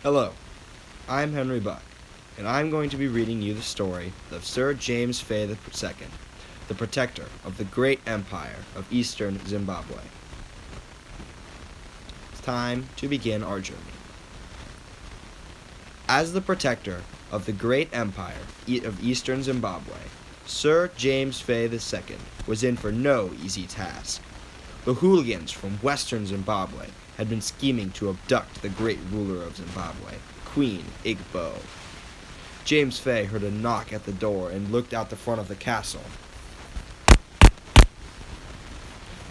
Hello, I'm Henry Buck, and I'm going to be reading you the story of Sir James Fay II, the protector of the great empire of eastern Zimbabwe. It's time to begin our journey. As the protector of the great empire of eastern Zimbabwe, Sir James Fay II was in for no easy task. The hooligans from western Zimbabwe had been scheming to abduct the great ruler of Zimbabwe, Queen Igbo. James Fay heard a knock at the door and looked out the front of the castle.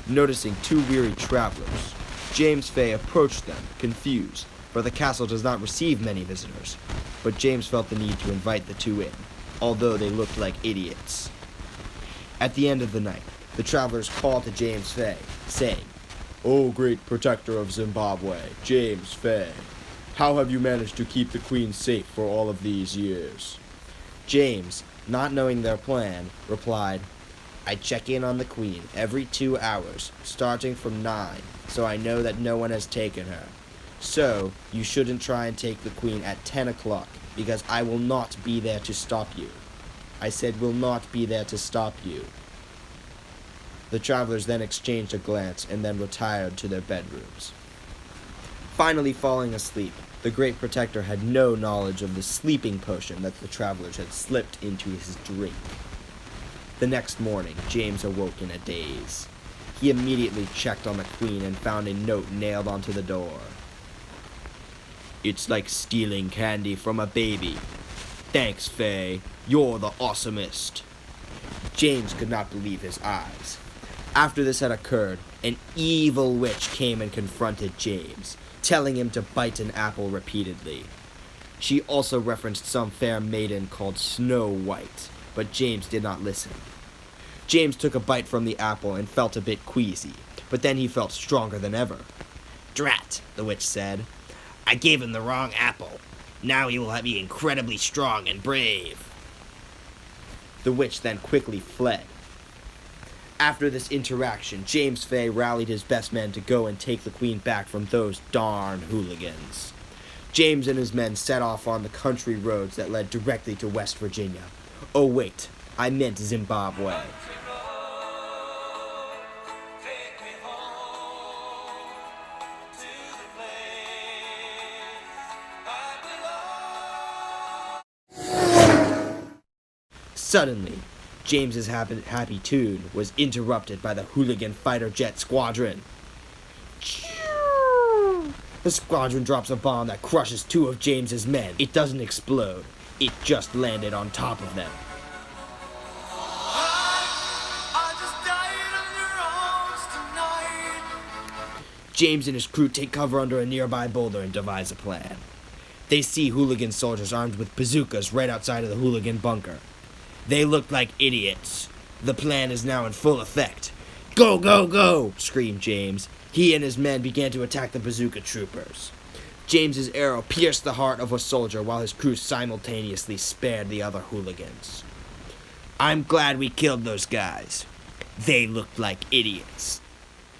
Noticing two weary travelers, James Fay approached them, confused, for the castle does not receive many visitors. But James felt the need to invite the two in, although they looked like idiots. At the end of the night, the travelers called to James Fay, saying, "O great protector of Zimbabwe, James Fay, how have you managed to keep the Queen safe for all of these years?" James, not knowing their plan, replied, "I check in on the Queen every 2 hours, starting from 9, so I know that no one has taken her. So, you shouldn't try and take the Queen at 10 o'clock, because I will not be there to stop you. I said will not be there to stop you." The travelers then exchanged a glance and then retired to their bedrooms. Finally falling asleep, the great protector had no knowledge of the sleeping potion that the travelers had slipped into his drink. The next morning, James awoke in a daze. He immediately checked on the Queen and found a note nailed onto the door. "It's like stealing candy from a baby. Thanks, Fay. You're the awesomest." James could not believe his eyes. After this had occurred, an evil witch came and confronted James, telling him to bite an apple repeatedly. She also referenced some fair maiden called Snow White, but James did not listen. James took a bite from the apple and felt a bit queasy, but then he felt stronger than ever. "Drat," the witch said. "I gave him the wrong apple. Now he will be incredibly strong and brave." The witch then quickly fled. After this interaction, James Fay rallied his best men to go and take the Queen back from those darn hooligans. James and his men set off on the country roads that led directly to West Virginia. Oh wait, I meant Zimbabwe. Suddenly, James's happy tune was interrupted by the hooligan fighter jet squadron. The squadron drops a bomb that crushes two of James's men. It doesn't explode. It just landed on top of them. James and his crew take cover under a nearby boulder and devise a plan. They see hooligan soldiers armed with bazookas right outside of the hooligan bunker. They looked like idiots. The plan is now in full effect. "Go, go, go!" screamed James. He and his men began to attack the bazooka troopers. James's arrow pierced the heart of a soldier while his crew simultaneously spared the other hooligans. "I'm glad we killed those guys. They looked like idiots."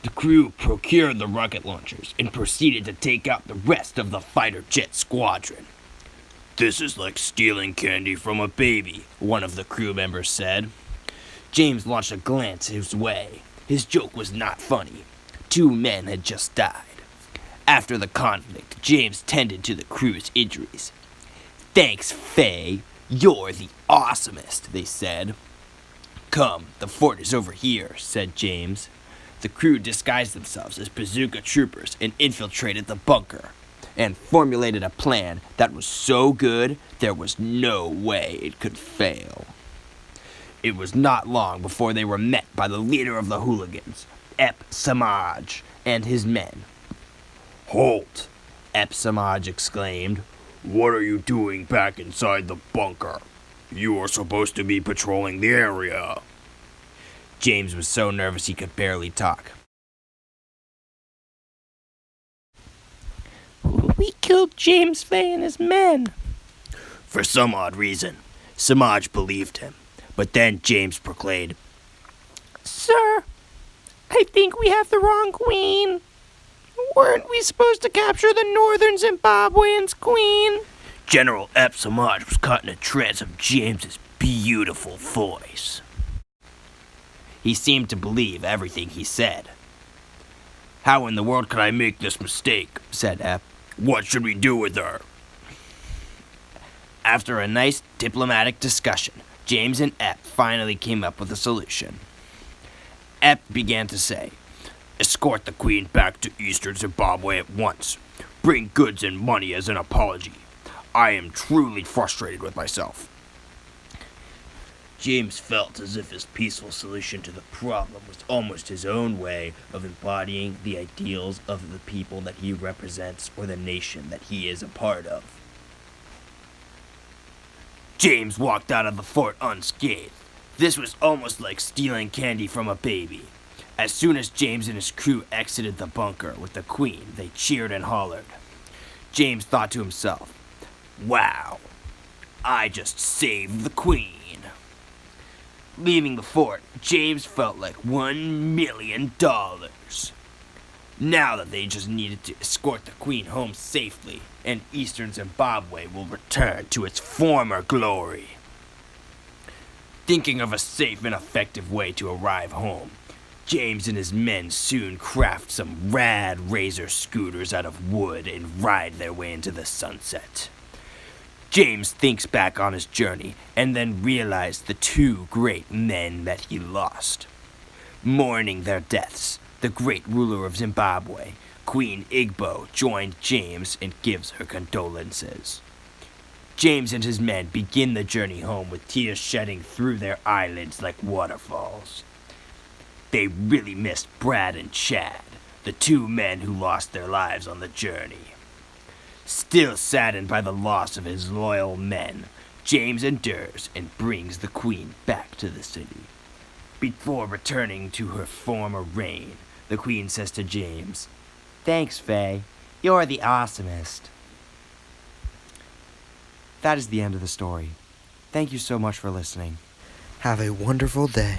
The crew procured the rocket launchers and proceeded to take out the rest of the fighter jet squadron. "This is like stealing candy from a baby," one of the crew members said. James launched a glance his way. His joke was not funny. 2 men had just died. After the conflict, James tended to the crew's injuries. "Thanks, Fay. You're the awesomest," they said. "Come, the fort is over here," said James. The crew disguised themselves as bazooka troopers and infiltrated the bunker, and formulated a plan that was so good there was no way it could fail. It was not long before they were met by the leader of the hooligans, Ep Samaj, and his men. "Halt!" Ep Samaj exclaimed. "What are you doing back inside the bunker? You are supposed to be patrolling the area." James was so nervous he could barely talk. "We killed James Fay and his men." For some odd reason, Samaj believed him, but then James proclaimed, "Sir, I think we have the wrong queen. Weren't we supposed to capture the northern Zimbabweans, Queen? General Ep Samaj was caught in a trance of James's beautiful voice. He seemed to believe everything he said. "How in the world could I make this mistake?" said Ep. What should we do with her? After a nice diplomatic discussion, James and Ep finally came up with a solution. Ep began to say, Escort the Queen back to Eastern Zimbabwe at once. Bring goods and money as an apology. I am truly frustrated with myself. James felt as if his peaceful solution to the problem was almost his own way of embodying the ideals of the people that he represents or the nation that he is a part of. James walked out of the fort unscathed. This was almost like stealing candy from a baby. As soon as James and his crew exited the bunker with the Queen, they cheered and hollered. James thought to himself, "Wow, I just saved the Queen." Leaving the fort, James felt like $1 million. Now that they just needed to escort the Queen home safely, and Eastern Zimbabwe will return to its former glory. Thinking of a safe and effective way to arrive home, James and his men soon craft some rad razor scooters out of wood and ride their way into the sunset. James thinks back on his journey and then realized the two great men that he lost. Mourning their deaths, the great ruler of Zimbabwe, Queen Igbo, joined James and gives her condolences. James and his men begin the journey home with tears shedding through their eyelids like waterfalls. They really missed Brad and Chad, the two men who lost their lives on the journey. Still saddened by the loss of his loyal men, James endures and brings the Queen back to the city. Before returning to her former reign, the Queen says to James, "Thanks, Faye. You're the awesomest." That is the end of the story. Thank you so much for listening. Have a wonderful day.